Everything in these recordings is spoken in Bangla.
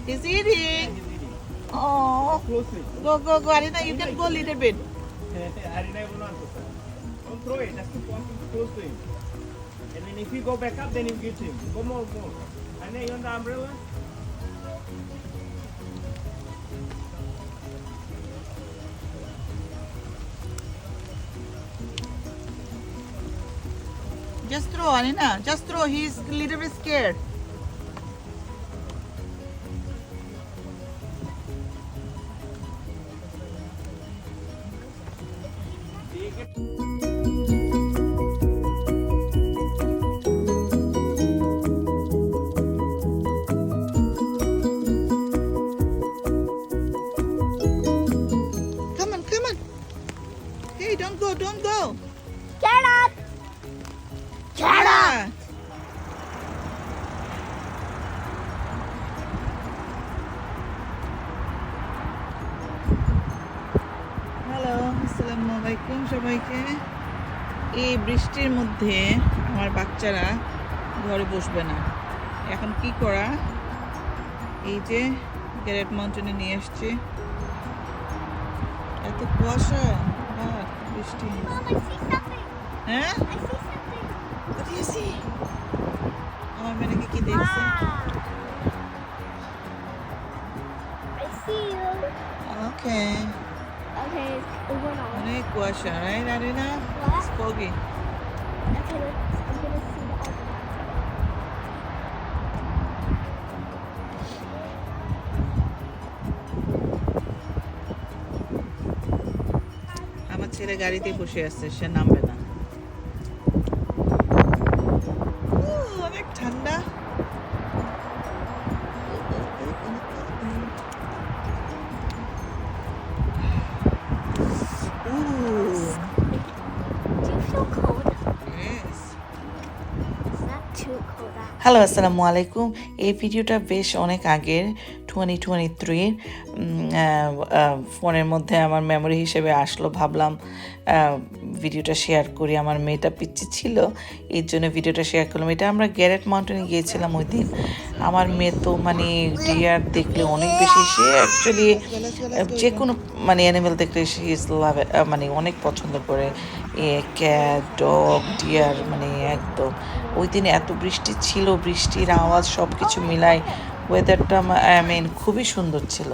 He's eating. Oh. Closely. Go. Arina, you can go a little bit. Arina will not answer. Don't throw it. Just keep walking close to him. And then if you go back up, then you get him. Go more. Arina, you want the umbrella? Just throw, Arina. Just throw. He's a little bit scared. Come on. Hey, don't go. Carrot! Carrot. Hello, আসসালামু আলাইকুম সবাইকে। এই বৃষ্টির মধ্যে আমার বাচ্চারা ঘরে বসবে না। এখন কি করা, এই যে গ্যারেট মাউন্টেনে নিয়ে আসছে। এত কুয়াশা আর বৃষ্টি। Mom, I see something. হ্যাঁ, I see something. what do you see? আমার মেয়েকে কি দেখছে? Wow. I see you. Okay, Okay, we're not. অনেক কুয়াশা, right Arina? What? It's foggy. Okay, I'm gonna see the other one. আমার ছেলে গাড়িতে বসে আছে, সে নামবে না। অনেক ঠান্ডা। Do you feel cold? Yes. It's not too cold out. Hello, আসসালামু আলাইকুম। এই ভিডিওটা বেশ অনেক আগের, 2023 ফোনের মধ্যে আমার মেমোরি হিসেবে আসলো। ভাবলাম ভিডিওটা শেয়ার করি। আমার মেয়েটা পিচ্ছি ছিল, এর জন্য ভিডিওটা শেয়ার করলাম। এটা আমরা গ্যারেট মাউন্টেনে গিয়েছিলাম ওই দিন। আমার মেয়ে তো মানে ডিয়ার দেখলে অনেক বেশি, সে অ্যাকচুয়ালি যে কোনো মানে অ্যানিমেল দেখলে সে ইজ লাভ, মানে অনেক পছন্দ করে। ক্যাট, ডগ, ডিয়ার, মানে একদম। ওই দিন এত বৃষ্টি ছিল, বৃষ্টির আওয়াজ সব কিছু মিলাই ওয়েদারটা খুবই সুন্দর ছিল।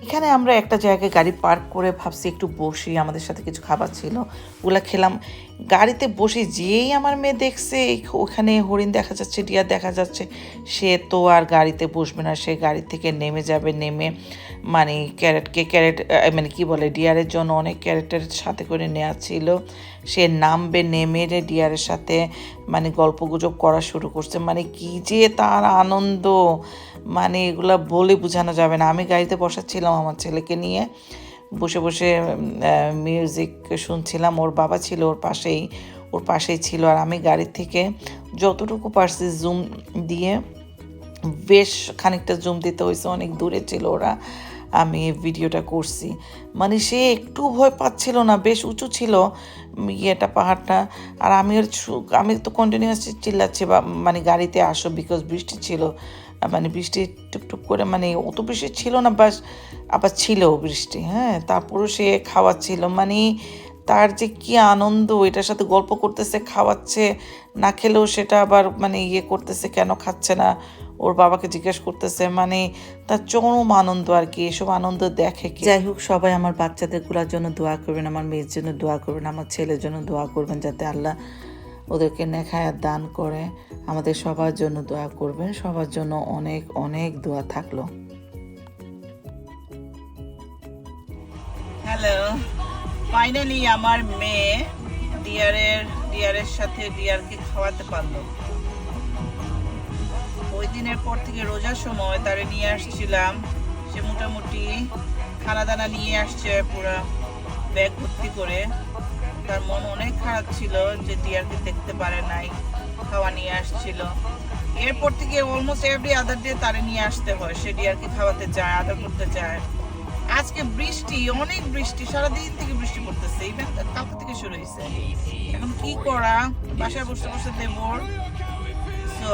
এখানে আমরা একটা জায়গায় গাড়ি পার্ক করে ভাবছি একটু বসি, আমাদের সাথে কিছু খাবার ছিল, ওগুলা খেলাম। গাড়িতে বসে যেই আমার মেয়ে দেখছে ওখানে হরিণ দেখা যাচ্ছে, ডিয়ার দেখা যাচ্ছে, সে তো আর গাড়িতে বসবে না, সে গাড়ি থেকে নেমে যাবে। নেমে মানে ক্যারেট মানে কি বলে, ডিয়ারের জন্য অনেক ক্যারেটের সাথে করে নেওয়া ছিল। সে নামবে, নেমে ডিয়ারের সাথে মানে গল্পগুজব করা শুরু করছে। মানে কি যে তার আনন্দ, মানে এগুলা বলে বোঝানো যাবে না। আমি গাড়িতে বসাচ্ছিলাম আমার ছেলেকে নিয়ে, বসে বসে মিউজিক শুনছিলাম। ওর বাবা ছিল ওর পাশেই ছিল। আর আমি গাড়ি থেকে যতটুকু পারছি জুম দিয়ে, বেশ খানিকটা জুম দিতে হয়েছে, অনেক দূরে ছিল ওরা, আমি ভিডিওটা করছি। মানে সে একটু ভয় পাচ্ছিল না, বেশ উঁচু ছিল ইয়েটা, পাহাড়টা। আর আমি তো কন্টিনিউয়াসলি চিল্লাচ্ছি মানে গাড়িতে আসো, বিকজ বৃষ্টি ছিল, মানে বৃষ্টি টুকটুক করে, মানে অত বৃষ্টি ছিল না, বাস আবার ছিল বৃষ্টি। হ্যাঁ, তারপরও সে খাওয়াচ্ছিল। মানে তার যে কি আনন্দ, এটার সাথে গল্প করতেছে, খাওয়াচ্ছে, না খেলেও সেটা আবার মানে ইয়ে করতেছে, কেন খাচ্ছে না, ওর বাবাকে জিজ্ঞেস করতেছে। মানে তার চরম আনন্দ আর কি, এসব আনন্দ দেখে কি। যাই হোক, সবাই আমার বাচ্চাদেরগুলোর জন্য দোয়া করবেন, আমার মেয়ের জন্য দোয়া করবেন, আমার ছেলের জন্য দোয়া করবেন, যাতে আল্লাহ ওদেরকে নেখায়াত দান করে। আমাদের সবার জন্য দোয়া করবেন, সবার জন্য অনেক অনেক দোয়া থাকলো। হ্যালো, ফাইনালি আমার মেয়ে ডিয়ারের সাথে ডিয়ারকে খাওয়াতে পারলো। ওই দিনের পর থেকে রোজার সময় তারে নিয়ে আসছিলাম, সে মোটামুটি খানা দানা নিয়ে আসছে পুরো ব্যাগ ভর্তি করে। তার মন অনেক খারাপ ছিল যে ডিয়ারকে দেখতে পারে নাই, খাওয়া নিয়ে আসছিল। এরপর থেকে অলমোস্ট এভরি আদার ডে তারে নিয়ে আসতে হয়, সে ডিয়ারকে খাওয়াতে যায়, আদর করতে যায়। আজকে বৃষ্টি, অনেক বৃষ্টি, সারাদিন থেকে বৃষ্টি পড়তেছে, ইভেন কালকে থেকে শুরু হয়েছে। এখন কি করা, বাসায় বসে বসে দেব। তো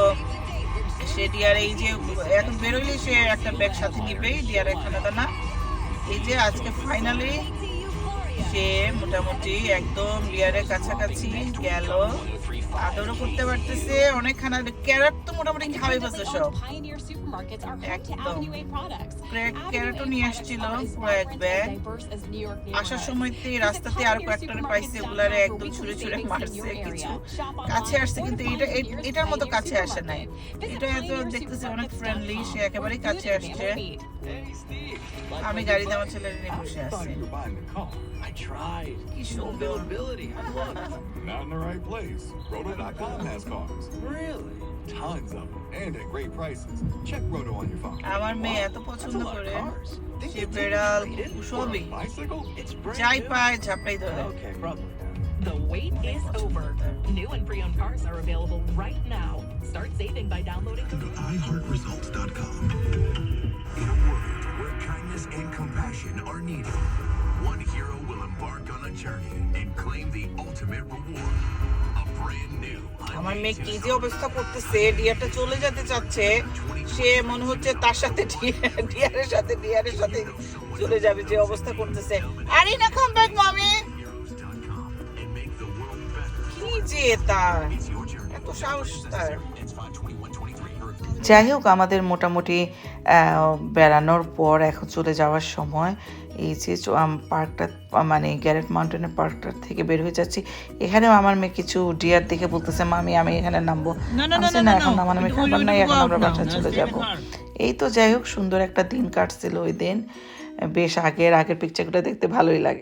সে ডিয়ার এই যে এখন বেরোলে সে একটা ব্যাগ সাথে নিবেই, ডিয়ারের খানা দানা। এই যে আজকে ফাইনালি সে মোটামুটি একদম ডিয়ারের কাছাকাছি গেল, আদরও করতে পারতেছে। অনেক খানা ক্যারেট তো মোটামুটি খাওয়াই ফেলছে সব, একদম ক্যারেটও নিয়ে আসছিল পুরো এক ব্যাগ। আসার সময়তে রাস্তাতে আর কয়েকটা পাইছে, ওগুলারে একদম ছুঁড়ে ছুঁড়ে মারছে, কিছু কাছে আসছে কিন্তু এটার মতো কাছে আসে নাই। এটা এত দেখতেছে অনেক ফ্রেন্ডলি, সে একেবারেই কাছে আসছে। আমি গাড়িতে আমার ছেলের নিয়ে বসে আছি, কি সুন্দর। Not in the right place. Roto.com has cars. Really? Tons of them. And at great prices. Check Roto on your phone. আমার মেয়ে এত পছন্দ করে, সে বেড়াল সবই Bicycle? It's brand যাই new. পায় ঝাপটাই ধরে। Okay, probably. The wait is over. New and pre-owned cars are available right now. Start saving by downloading the Go to iHeartResults.com. In a world where kindness and compassion are needed, one hero will embark on a journey and claim the ultimate reward. A brand new আমার মেয়ে কি যে অবস্থা করতেছে, ডিয়ারটা চলে যেতে চাচ্ছে, সে মনে হচ্ছে তার সাথে ডিয়ারের সাথে চলে যাবে, যে অবস্থা করতেছে। আরে না, কাম ব্যাক মামি, Heroes.com and make the world better. কি যে তার It's your journey. এত সাহস তার। Ends 5/21/23. যাই হোক, আমাদের মোটামুটি বেড়ানোর পর এখন চলে যাওয়ার সময়। এই যে পার্কটা, মানে গ্যারেট মাউন্টেনের পার্কটা থেকে বের হয়ে যাচ্ছি। এখানেও আমার মেয়ে কিছু ডিয়ার দেখে বলতেছে, মামি আমি এখানে নামবো। আমি বলছি, না এখন নামানো, আমি খাবার নাই, এখন আমরা বাসায় চলে যাব। এই তো যাই হোক, সুন্দর একটা দিন কাটছিল ওই দিন। বেশ আগের পিকচারগুলো দেখতে ভালোই লাগে।